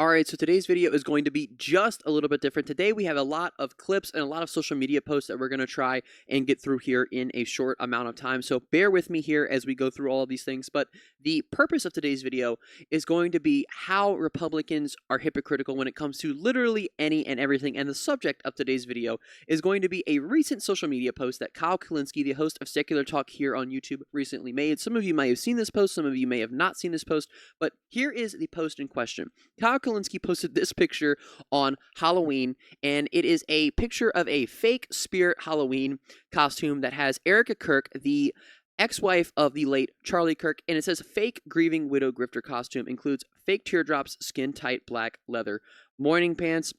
Alright, so today's video is going to be just a little bit different. Today we have a lot of clips and a lot of social media posts that we're going to try and get through here in a short amount of time. So bear with me here as we go through all of these things. But the purpose of today's video is going to be how Republicans are hypocritical when it comes to literally any and everything. And the subject of today's video is going to be a recent social media post that Kyle Kulinski, the host of Secular Talk here on YouTube, recently made. Some of you may have seen this post, some of you may have not seen this post, but here is the post in question. Kyle Kulinski posted this picture on Halloween, and it is a picture of a fake Spirit Halloween costume that has Erica Kirk, the ex-wife of the late Charlie Kirk, and it says fake grieving widow grifter costume, includes fake teardrops, skin-tight black leather mourning pants.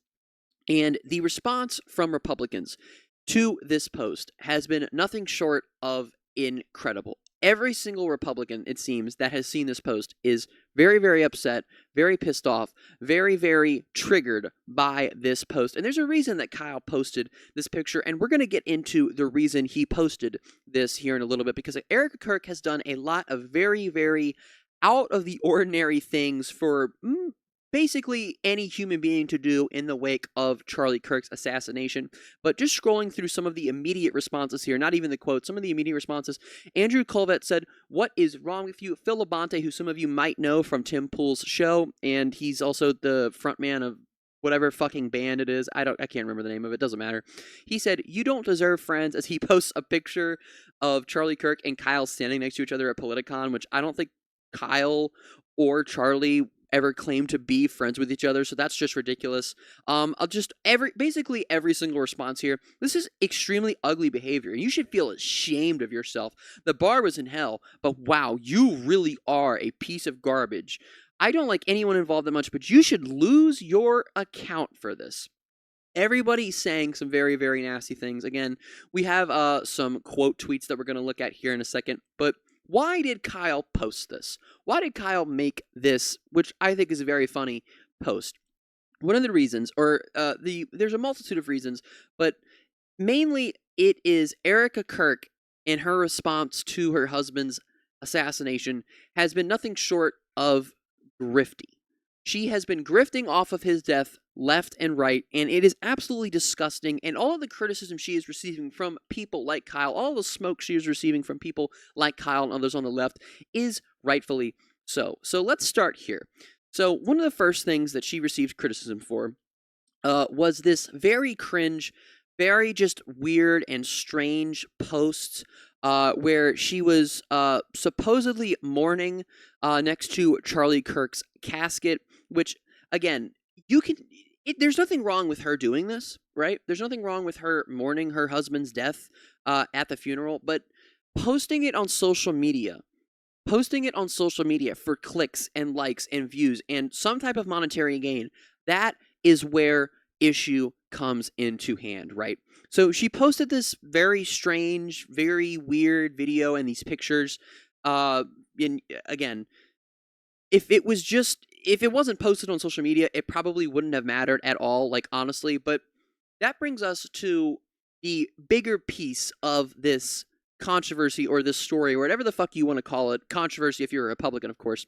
And the response from Republicans to this post has been nothing short of incredible. Every single Republican, it seems, that has seen this post is very, very upset, very pissed off, very, very triggered by this post. And there's a reason that Kyle posted this picture, and we're going to get into the reason he posted this here in a little bit, because Erica Kirk has done a lot of very, very out of the ordinary things for basically any human being to do in the wake of Charlie Kirk's assassination. But just scrolling through some of the immediate responses here, not even the quotes, some of the immediate responses. Andrew Colvett said, "What is wrong with you?" Phil Labonte, who some of you might know from Tim Pool's show, and he's also the frontman of whatever fucking band it is. I can't remember the name of it, doesn't matter. He said, "You don't deserve friends," as he posts a picture of Charlie Kirk and Kyle standing next to each other at Politicon, which I don't think Kyle or Charlie ever claim to be friends with each other, so that's just ridiculous. Basically every single response here, this is extremely ugly behavior, and you should feel ashamed of yourself. The bar was in hell, but wow, you really are a piece of garbage. I don't like anyone involved that much, but you should lose your account for this. Everybody's saying some very, very nasty things. Again, we have some quote tweets that we're going to look at here in a second, but why did Kyle post this? Why did Kyle make this, which I think is a very funny post? One of the reasons, there's a multitude of reasons, but mainly it is Erica Kirk, in her response to her husband's assassination, has been nothing short of grifty. She has been grifting off of his death left and right, and it is absolutely disgusting. And all of the criticism she is receiving from people like Kyle, all the smoke she is receiving from people like Kyle and others on the left is rightfully so. So let's start here. So one of the first things that she received criticism for was this very cringe, very just weird and strange post where she was supposedly mourning next to Charlie Kirk's casket, which, again, there's nothing wrong with her doing this, right? There's nothing wrong with her mourning her husband's death at the funeral, but posting it on social media for clicks and likes and views and some type of monetary gain, that is where issue comes into hand, right? So she posted this very strange, very weird video and these pictures. Again, if it wasn't posted on social media, it probably wouldn't have mattered at all, like, honestly. But that brings us to the bigger piece of this controversy, or this story, or whatever the fuck you want to call it. Controversy if you're a Republican, of course.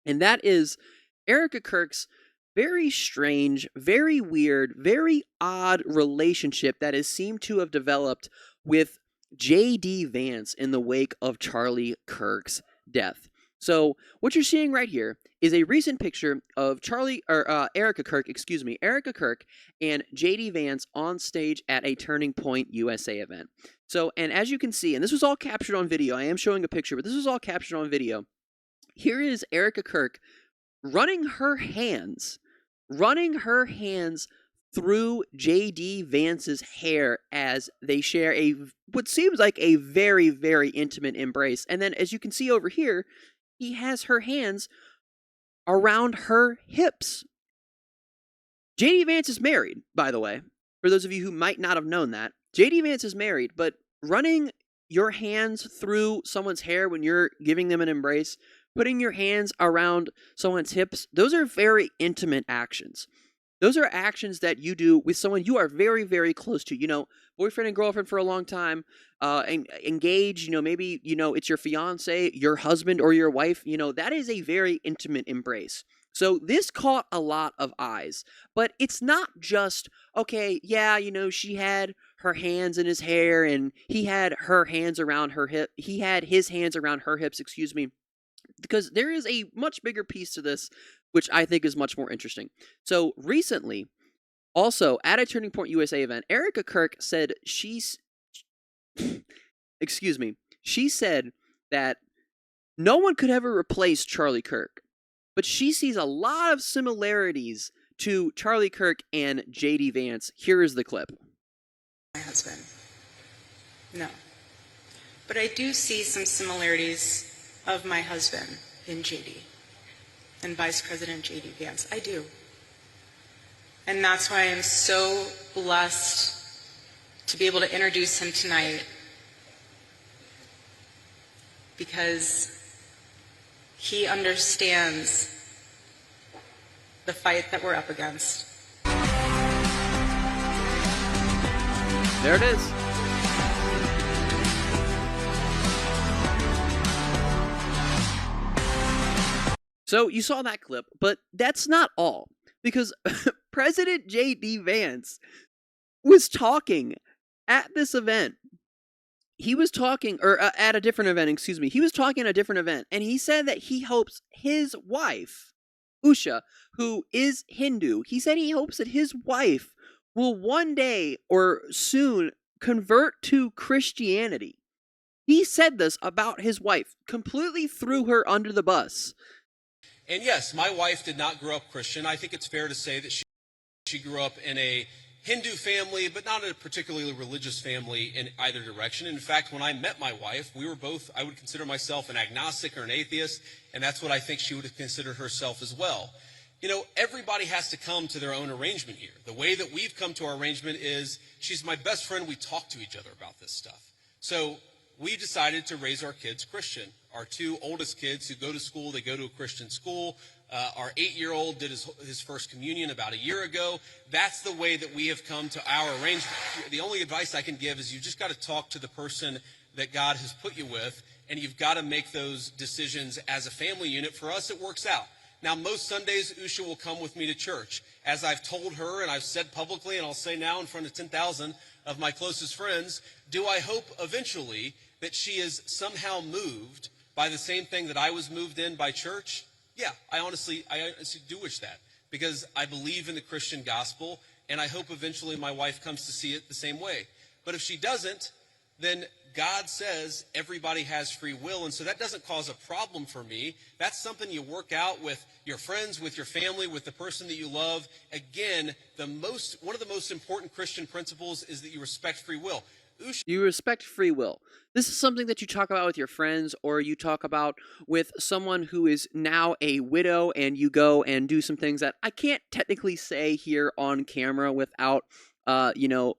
And that is Erica Kirk's very strange, very weird, very odd relationship that has seemed to have developed with J.D. Vance in the wake of Charlie Kirk's death. So what you're seeing right here is a recent picture of Erica Kirk and J.D. Vance on stage at a Turning Point USA event. So, and as you can see, and this was all captured on video, I am showing a picture, but this was all captured on video. Here is Erica Kirk running her hands through J.D. Vance's hair as they share what seems like a very, very intimate embrace. And then, as you can see over here, he has her hands around her hips. J.D. Vance is married, by the way, for those of you who might not have known that. J.D. Vance is married, but running your hands through someone's hair when you're giving them an embrace, putting your hands around someone's hips, those are very intimate actions. Those are actions that you do with someone you are very, very close to. Boyfriend and girlfriend for a long time, engaged, maybe, it's your fiance, your husband, or your wife. That is a very intimate embrace. So this caught a lot of eyes, but it's not just, okay, yeah, she had her hands in his hair and he had her hands around her hip. He had his hands around her hips, excuse me, because there is a much bigger piece to this, which I think is much more interesting. So recently, also at a Turning Point USA event, Erica Kirk said excuse me, she said that no one could ever replace Charlie Kirk, but she sees a lot of similarities to Charlie Kirk and J.D. Vance. Here is the clip. My husband. No. But I do see some similarities of my husband in J.D. and Vice President J.D. Vance. I do. And that's why I'm so blessed to be able to introduce him tonight, because he understands the fight that we're up against. There it is. So you saw that clip, but that's not all, because President J.D. Vance was talking at this event. He was talking, or at a different event, excuse me. He was talking at a different event, and he said that he hopes his wife, Usha, who is Hindu, he said he hopes that his wife will one day or soon convert to Christianity. He said this about his wife, completely threw her under the bus. And yes, my wife did not grow up Christian. I think it's fair to say that she grew up in a Hindu family, but not a particularly religious family in either direction. In fact, when I met my wife, we were both, I would consider myself an agnostic or an atheist, and that's what I think she would have considered herself as well. Everybody has to come to their own arrangement here. The way that we've come to our arrangement is she's my best friend. We talk to each other about this stuff. So we decided to raise our kids Christian. Our two oldest kids who go to school, they go to a Christian school. Our 8-year-old did his first communion about a year ago. That's the way that we have come to our arrangement. The only advice I can give is you've just got to talk to the person that God has put you with, and you've got to make those decisions as a family unit. For us, it works out. Now, most Sundays, Usha will come with me to church. As I've told her, and I've said publicly, and I'll say now in front of 10,000 of my closest friends, do I hope eventually that she is somehow moved by the same thing that I was moved in by church? Yeah, I honestly do wish that, because I believe in the Christian gospel, and I hope eventually my wife comes to see it the same way. But if she doesn't, then God says everybody has free will, and so that doesn't cause a problem for me. That's something you work out with your friends, with your family, with the person that you love. Again, one of the most important Christian principles is that you respect free will. You respect free will. This is something that you talk about with your friends, or you talk about with someone who is now a widow, and you go and do some things that I can't technically say here on camera without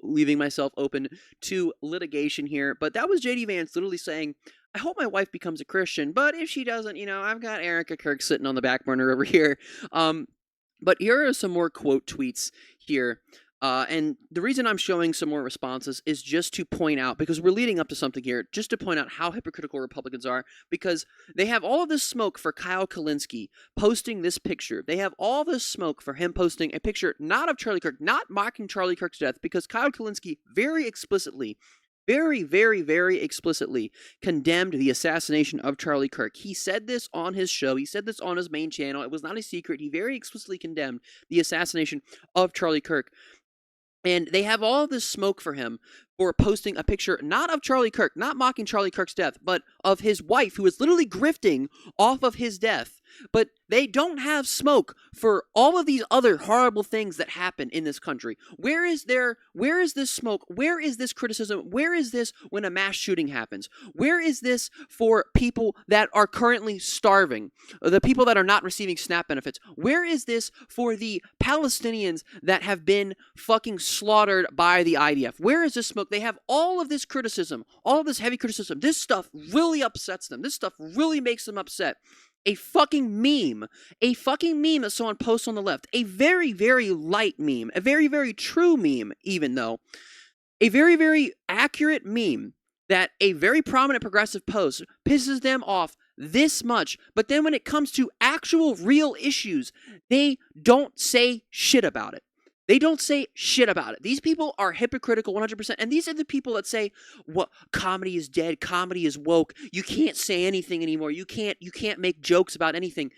leaving myself open to litigation here. But that was J.D. Vance literally saying, I hope my wife becomes a Christian, but if she doesn't, I've got Erica Kirk sitting on the back burner over here. But here are some more quote tweets here. And the reason I'm showing some more responses is just to point out, because we're leading up to something here, just to point out how hypocritical Republicans are, because they have all of this smoke for Kyle Kulinski posting this picture. They have all this smoke for him posting a picture not of Charlie Kirk, not mocking Charlie Kirk's death, because Kyle Kulinski very explicitly, very, very, very explicitly condemned the assassination of Charlie Kirk. He said this on his show. He said this on his main channel. It was not a secret. He very explicitly condemned the assassination of Charlie Kirk. And they have all this smoke for him for posting a picture not of Charlie Kirk, not mocking Charlie Kirk's death, but of his wife, who is literally grifting off of his death. But they don't have smoke for all of these other horrible things that happen in this country. Where is this smoke? Where is this criticism? Where is this when a mass shooting happens? Where is this for people that are currently starving? The people that are not receiving SNAP benefits? Where is this for the Palestinians that have been fucking slaughtered by the IDF? Where is this smoke? They have all of this criticism, all of this heavy criticism. This stuff really upsets them. This stuff really makes them upset. A fucking meme that someone posts on the left, a very, very light meme, a very, very true meme, even though, a very, very accurate meme that a very prominent progressive post pisses them off this much, but then when it comes to actual actual real issues, they don't say shit about it. They don't say shit about it. These people are hypocritical 100%. And these are the people that say, "What, comedy is dead, comedy is woke. You can't say anything anymore. You can't make jokes about anything."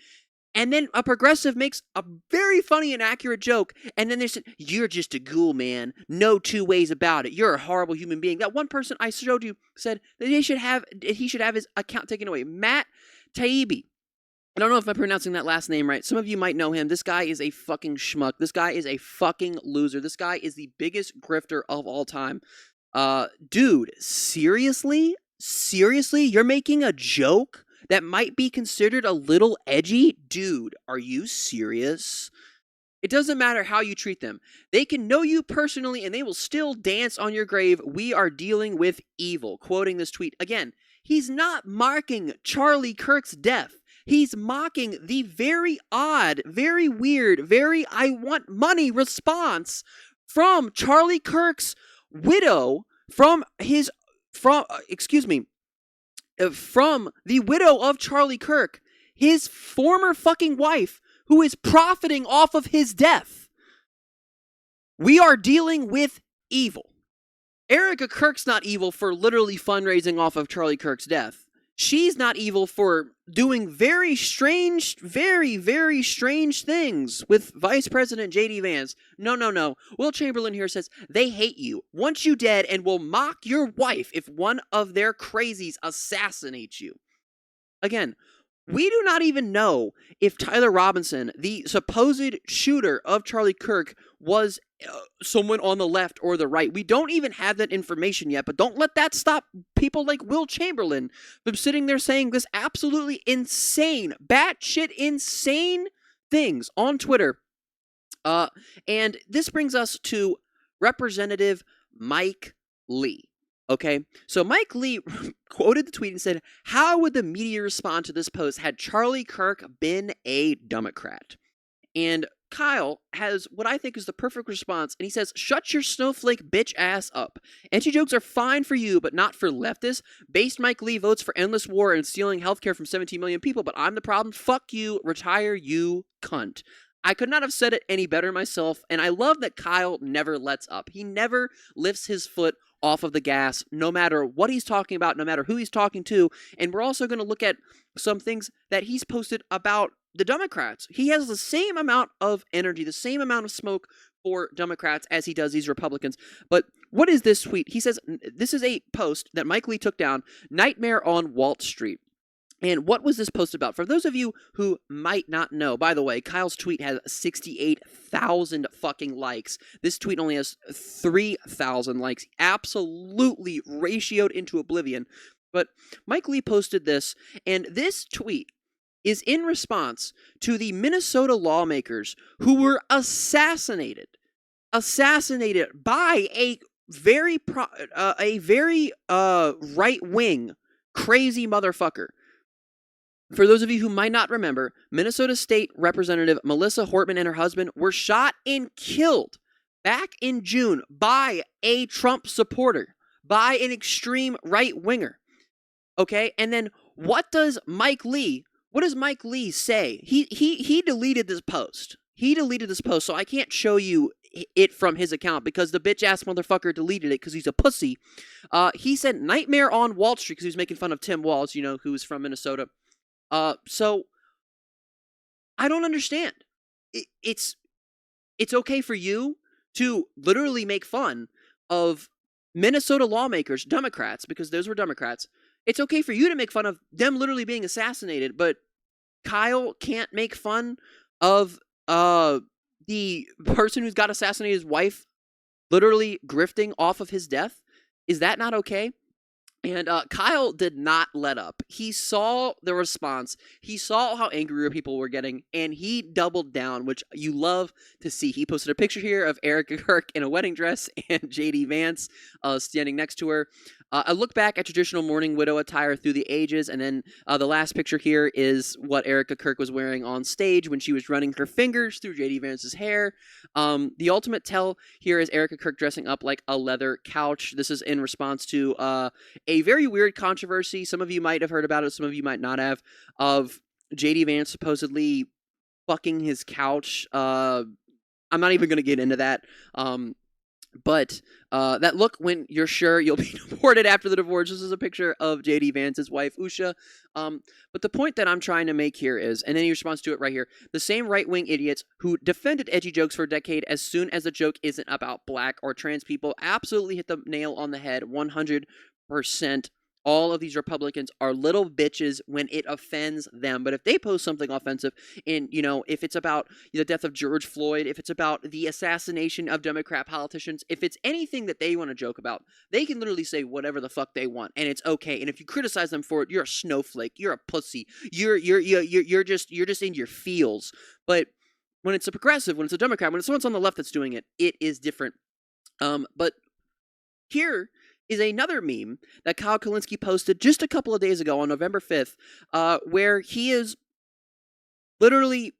And then a progressive makes a very funny and accurate joke, and then they said, "You're just a ghoul, man. No two ways about it. You're a horrible human being." That one person I showed you said that he should have his account taken away. Matt Taibbi. I don't know if I'm pronouncing that last name right. Some of you might know him. This guy is a fucking schmuck. This guy is a fucking loser. This guy is the biggest grifter of all time. Dude, seriously? Seriously? You're making a joke that might be considered a little edgy? Dude, are you serious? It doesn't matter how you treat them. They can know you personally and they will still dance on your grave. We are dealing with evil. Quoting this tweet. Again, he's not marking Charlie Kirk's death. He's mocking the very odd, very weird, very "I want money" response from Charlie Kirk's widow, from the widow of Charlie Kirk, his former fucking wife, who is profiting off of his death. We are dealing with evil. Erica Kirk's not evil for literally fundraising off of Charlie Kirk's death. She's not evil for doing very strange, very, very strange things with Vice President J.D. Vance. No. Will Chamberlain here says they hate you, want you dead, and will mock your wife if one of their crazies assassinates you. Again, we do not even know if Tyler Robinson, the supposed shooter of Charlie Kirk, was someone on the left or the right. We don't even have that information yet, but don't let that stop people like Will Chamberlain from sitting there saying this absolutely insane, batshit insane things on Twitter. And this brings us to Representative Mike Lee. Okay, so Mike Lee quoted the tweet and said, "How would the media respond to this post had Charlie Kirk been a Democrat?" And Kyle has what I think is the perfect response, and he says, "Shut your snowflake bitch ass up. Anti-jokes are fine for you, but not for leftists. Based Mike Lee votes for endless war and stealing healthcare from 17 million people, but I'm the problem. Fuck you, retire, you cunt." I could not have said it any better myself, and I love that Kyle never lets up. He never lifts his foot off of the gas, no matter what he's talking about, no matter who he's talking to. And we're also going to look at some things that he's posted about the Democrats. He has the same amount of energy, the same amount of smoke for Democrats as he does these Republicans. But what is this tweet? He says, this is a post that Mike Lee took down, "Nightmare on Wall Street." And what was this post about? For those of you who might not know, by the way, Kyle's tweet has 68,000 fucking likes. This tweet only has 3,000 likes. Absolutely ratioed into oblivion. But Mike Lee posted this, and this tweet is in response to the Minnesota lawmakers who were assassinated by a very right-wing crazy motherfucker. For those of you who might not remember, Minnesota State Representative Melissa Hortman and her husband were shot and killed back in June by a Trump supporter, by an extreme right-winger. Okay, and then what does Mike Lee say? He deleted this post. So I can't show you it from his account because the bitch-ass motherfucker deleted it because he's a pussy. He said "Nightmare on Wall Street" because he was making fun of Tim Walz, who is from Minnesota. So I don't understand. It's okay for you to literally make fun of Minnesota lawmakers, Democrats, because those were Democrats. It's okay for you to make fun of them literally being assassinated, but Kyle can't make fun of the person who's got assassinated, his wife, literally grifting off of his death. Is that not okay? And Kyle did not let up. He saw the response. He saw how angry people were getting, and he doubled down, which you love to see. He posted a picture here of Erica Kirk in a wedding dress and J.D. Vance standing next to her. A look back at traditional mourning widow attire through the ages, and then the last picture here is what Erica Kirk was wearing on stage when she was running her fingers through J.D. Vance's hair. The ultimate tell here is Erica Kirk dressing up like a leather couch. This is in response to a very weird controversy. Some of you might have heard about it, some of you might not have, of JD Vance supposedly fucking his couch. I'm not even going to get into that. But that look when you're sure you'll be deported after the divorce. This is a picture of JD Vance's wife, Usha. But the point that I'm trying to make here is, and then he responds to it right here, the same right-wing idiots who defended edgy jokes for a decade as soon as the joke isn't about black or trans people absolutely hit the nail on the head 100%. All of these Republicans are little bitches when it offends them. But if they post something offensive, and, if it's about the death of George Floyd, if it's about the assassination of Democrat politicians, if it's anything that they want to joke about, they can literally say whatever the fuck they want, and it's okay. And if you criticize them for it, you're a snowflake, you're a pussy, you're just in your feels. But when it's a progressive, when it's a Democrat, when it's someone on the left that's doing it, it is different. But here is another meme that Kyle Kulinski posted just a couple of days ago on November 5th, where he is literally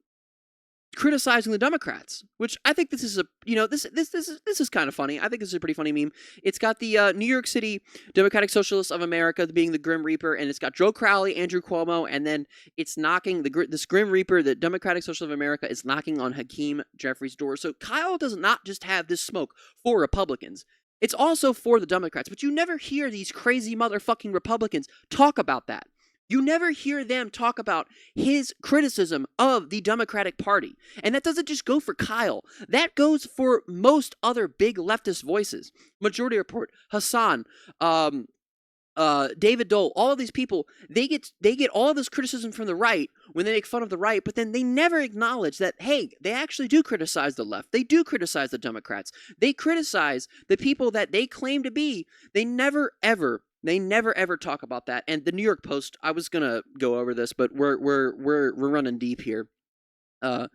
criticizing the Democrats, which I think this is this is kind of funny. I think this is a pretty funny meme. It's got the New York City Democratic Socialists of America being the Grim Reaper, and it's got Joe Crowley, Andrew Cuomo, and then it's knocking this Grim Reaper, the Democratic Socialist of America, is knocking on Hakeem Jeffries' door. So Kyle does not just have this smoke for Republicans. It's also for the Democrats, but you never hear these crazy motherfucking Republicans talk about that. You never hear them talk about his criticism of the Democratic Party. And that doesn't just go for Kyle. That goes for most other big leftist voices. Majority Report, Hassan, David Dole, all of these people, they get all of this criticism from the right when they make fun of the right, but then they never acknowledge that, hey, they actually do criticize the left. They do criticize the Democrats. They criticize the people that they claim to be. They never ever talk about that. And the New York Post, I was gonna go over this, but we're running deep here. The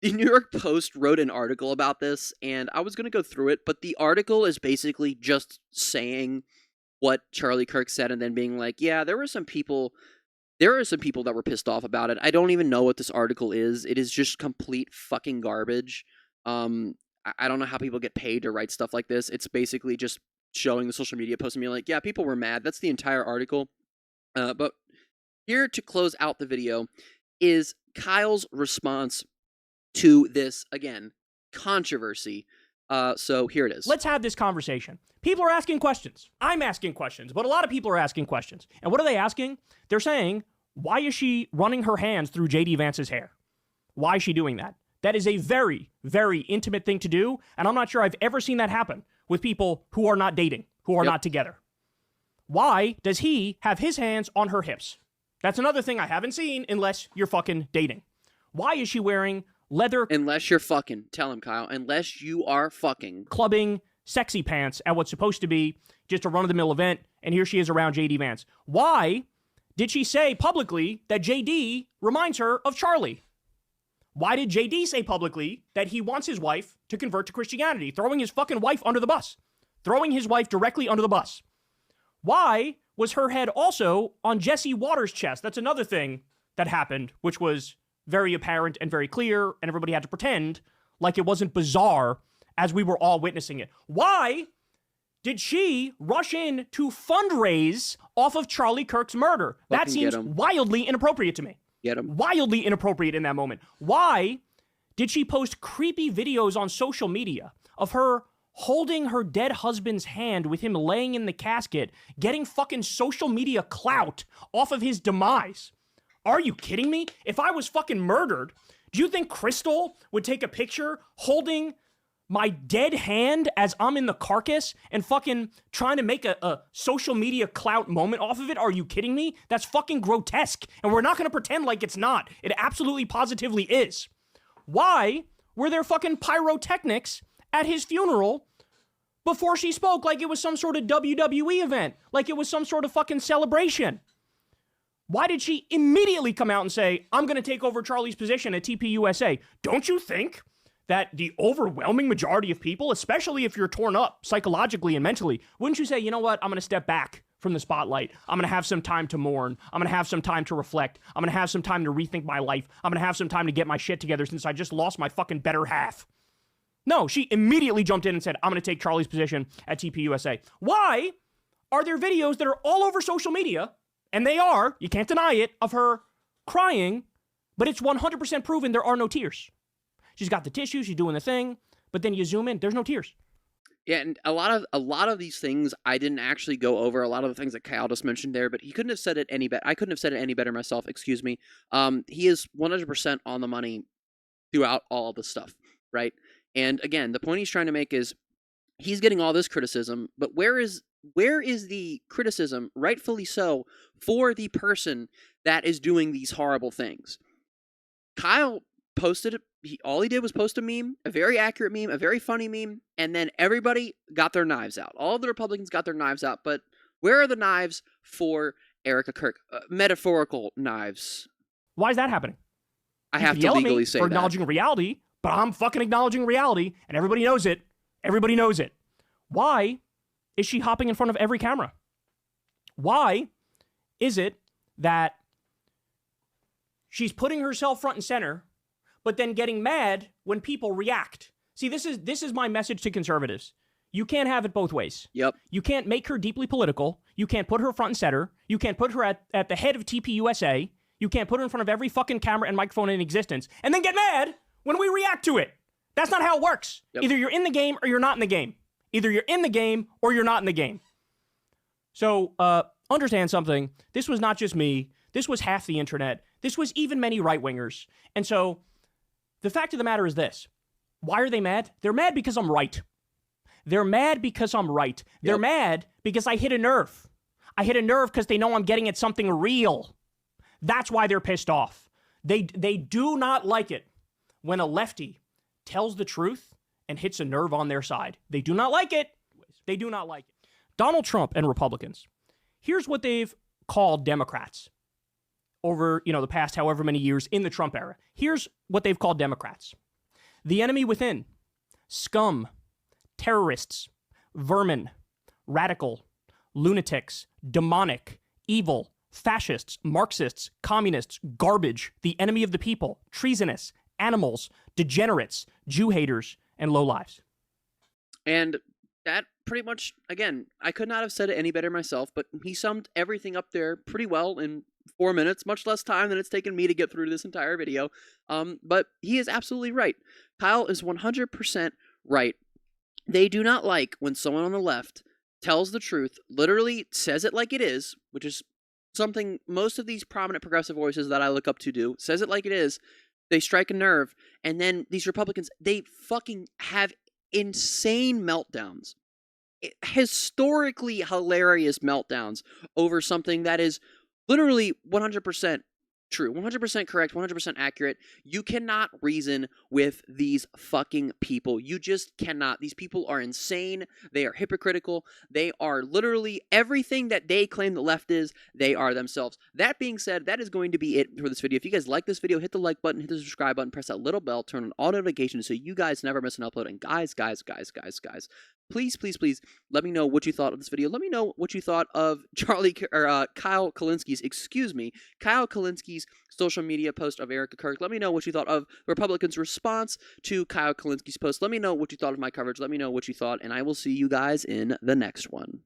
New York Post wrote an article about this, and I was gonna go through it, but the article is basically just saying what Charlie Kirk said and then being like, yeah, there are some people that were pissed off about it. I don't even know what this article is. It is just complete fucking garbage. I don't know how people get paid to write stuff like this. It's basically just showing the social media post and being like, yeah, people were mad. That's the entire article. But here to close out the video is Kyle's response to this, again, controversy. So here it is. Let's have this conversation. People are asking questions. I'm asking questions, but a lot of people are asking questions. And what are they asking? They're saying, why is she running her hands through JD Vance's hair? Why is she doing that? That is a very, very intimate thing to do, and I'm not sure I've ever seen that happen with people who are not dating, who are not together. Why does he have his hands on her hips? That's another thing I haven't seen unless you're fucking dating. Why is she wearing leather... Unless you're fucking. Tell him, Kyle. Unless you are fucking. Clubbing sexy pants at what's supposed to be just a run-of-the-mill event, and here she is around JD Vance. Why did she say publicly that JD reminds her of Charlie? Why did JD say publicly that he wants his wife to convert to Christianity, throwing his fucking wife under the bus? Throwing his wife directly under the bus. Why was her head also on Jesse Waters' chest? That's another thing that happened, which was very apparent and very clear, and everybody had to pretend like it wasn't bizarre as we were all witnessing it. Why did she rush in to fundraise off of Charlie Kirk's murder? That seems wildly inappropriate to me. Get him. Wildly inappropriate in that moment. Why did she post creepy videos on social media of her holding her dead husband's hand with him laying in the casket, getting fucking social media clout off of his demise? Are you kidding me? If I was fucking murdered, do you think Crystal would take a picture holding my dead hand as I'm in the carcass and fucking trying to make a social media clout moment off of it? Are you kidding me? That's fucking grotesque. And we're not going to pretend like it's not. It absolutely positively is. Why were there fucking pyrotechnics at his funeral before she spoke like it was some sort of WWE event? Like it was some sort of fucking celebration? Why did she immediately come out and say, I'm going to take over Charlie's position at TPUSA? Don't you think that the overwhelming majority of people, especially if you're torn up psychologically and mentally, wouldn't you say, you know what, I'm going to step back from the spotlight. I'm going to have some time to mourn. I'm going to have some time to reflect. I'm going to have some time to rethink my life. I'm going to have some time to get my shit together since I just lost my fucking better half. No, she immediately jumped in and said, I'm going to take Charlie's position at TPUSA. Why are there videos that are all over social media, and they are, you can't deny it, of her crying, but it's 100% proven there are no tears. She's got the tissue, she's doing the thing, but then you zoom in, there's no tears. Yeah, and a lot of these things I didn't actually go over. A lot of the things that Kyle just mentioned there, but he couldn't have said it any better. I couldn't have said it any better myself. Excuse me. He is 100% on the money throughout all of this stuff, right? And again, the point he's trying to make is he's getting all this criticism, but where is the criticism, rightfully so, for the person that is doing these horrible things? Kyle posted all he did was post a meme, a very accurate meme, a very funny meme, and then everybody got their knives out. All of the Republicans got their knives out, but where are the knives for Erica Kirk? Metaphorical knives. Why is that happening? I have to legally say for that. Acknowledging reality, but I'm fucking acknowledging reality, and everybody knows it. Everybody knows it. Why is she hopping in front of every camera? Why is it that she's putting herself front and center, but then getting mad when people react? See, this is my message to conservatives. You can't have it both ways. Yep. You can't make her deeply political. You can't put her front and center. You can't put her at the head of TPUSA. You can't put her in front of every fucking camera and microphone in existence and then get mad when we react to it. That's not how it works. Yep. Either you're in the game or you're not in the game. Either you're in the game or you're not in the game. So, understand something. This was not just me. This was half the internet. This was even many right-wingers. And so, the fact of the matter is this. Why are they mad? They're mad because I'm right. They're mad because I'm right. They're Yep. mad because I hit a nerve. I hit a nerve because they know I'm getting at something real. That's why they're pissed off. They do not like it when a lefty tells the truth and hits a nerve on their side. They do not like it. They do not like it. Donald Trump and Republicans. Here's what they've called Democrats over, the past however many years in the Trump era. Here's what they've called Democrats. The enemy within. Scum. Terrorists. Vermin. Radical. Lunatics. Demonic. Evil. Fascists. Marxists. Communists. Garbage. The enemy of the people. Treasonous. Animals. Degenerates. Jew haters. And lowlives. And that pretty much, again, I could not have said it any better myself, but he summed everything up there pretty well in 4 minutes, much less time than it's taken me to get through this entire video. But he is absolutely right. Kyle is 100% right. They do not like when someone on the left tells the truth, literally says it like it is, which is something most of these prominent progressive voices that I look up to do, says it like it is. They strike a nerve, and then these Republicans, they fucking have insane meltdowns. Historically hilarious meltdowns over something that is literally 100% true, 100% correct, 100% accurate. You cannot reason with these fucking people. You just cannot. These people are insane. They are hypocritical. They are literally everything that they claim the left is, they are themselves. That being said, that is going to be it for this video. If you guys like this video, hit the like button, hit the subscribe button, press that little bell, turn on all notifications so you guys never miss an upload. And guys, please let me know what you thought of this video. Let me know what you thought of Kyle Kulinski's social media post of Erica Kirk. Let me know what you thought of Republicans' response to Kyle Kulinski's post. Let me know what you thought of my coverage. Let me know what you thought, and I will see you guys in the next one.